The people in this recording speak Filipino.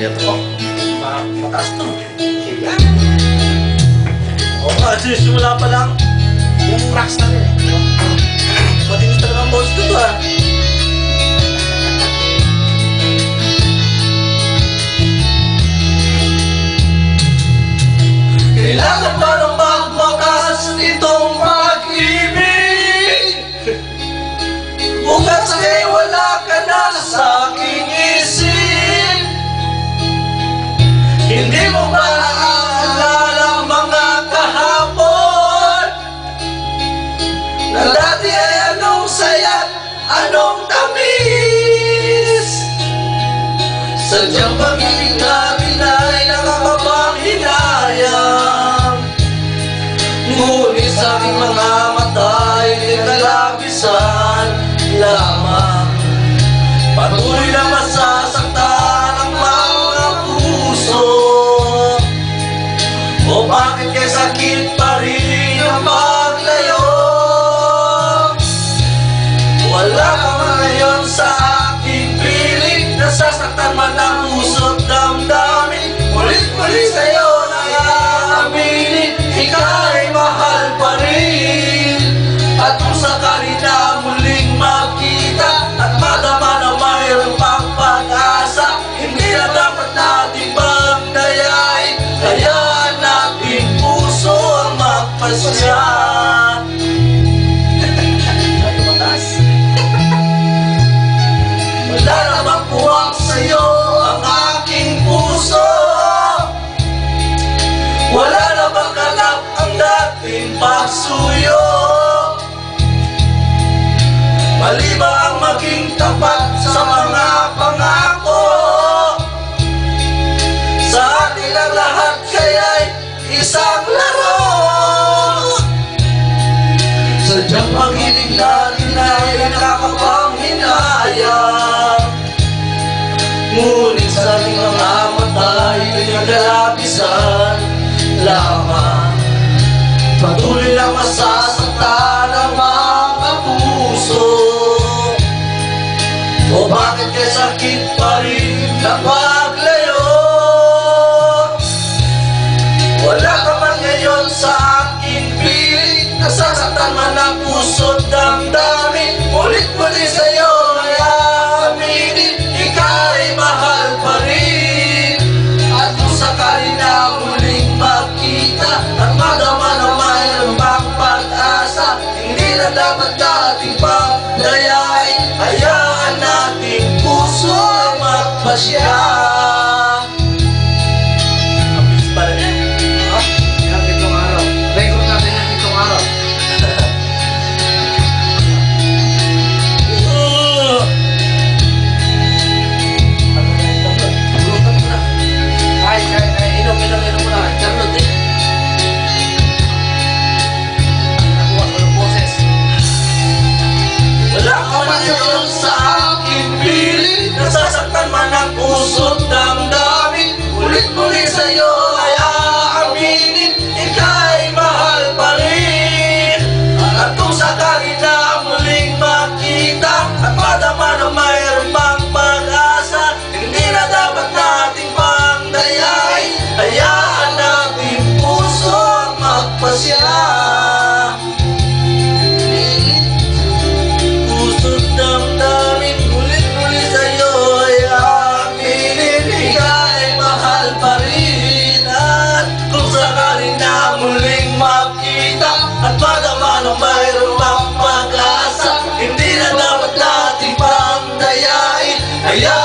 Ito po. Mataas to. Oo nga, simula pa lang. Yung rocks na rin. Matinis talaga ang boss ko to ha. Kailangan ba ng magmakas itong pag-ibig? Bukas ay wala ka na sa aking isip. Hindi mo ba naalala mga kahapon na dati ay anong saya't anong tamis? Sadyang pag-ibig natin ay nakakapanghinayang, ngunit sa aking mga mata ay kalabisan lamang. Patuloy na masasaktan ang mga puso. O bakit kay sakit pa rin ang paglayo? Wala ka man ngayon sa aking piling, nasasaktan man ang puso't damdamin. Mulit-muli sa'yo nag-aaminin, ikaw ay mahal pa rin. At kung sakali na muling magkita at madama na mayroong pang pag-asa, hindi na dapat natin magdayain. Hayaan natin puso ang magpasya. Wala na bang puwang sa'yo ang aking puso? Wala na bang ganap ang dating pagsuyo? Mali ba ang maging tapat sa mga pangako? Sa atin ang lahat kaya'y isang laro. Sadyang pag-ibig natin ay nakakapanghinayang, ngunit sa ating mga mata ay nagkalabisan lamang. Patuloy lang masasaktan ang mga puso. O bakit kay sakit pa rin na paglayo? Wala ka man ngayon sa aking piling, nasasaktan man ang puso't damdamin. Ulit-muli sa'yo ay aaminin, ikaw ay mahal pa rin. At kung sakali na muling magkita at madama na mayroong pang pag-asa, hindi na dapat nating pagdayain. Hayaan nating puso ang magpasya. Mabilis pa rin. Yan itong araw. Record natin yan itong araw. Lutan mo na. Ay, inom mo na. Charlotte eh. Nakuha ko yung boses. Wala ka man ngayon sa aking piling, nasasaktan man ang puso't damdamin. Ulit-muli sa'yo ay aaminin, ikaw ay mahal pa rin. At kung sakali na muling makita at madama na mayroong pang pag-asa, hindi na dapat nating pangdayain. Hayaan natin puso ang magpasya. Puso't damdamin, ulit-muli sa'yo ay aaminin, ikaw ay mahal pa rin. At kung sakali na muling makita at madama na mayroong pang pag-asa, hindi na dapat nating pangdayain. Hayaan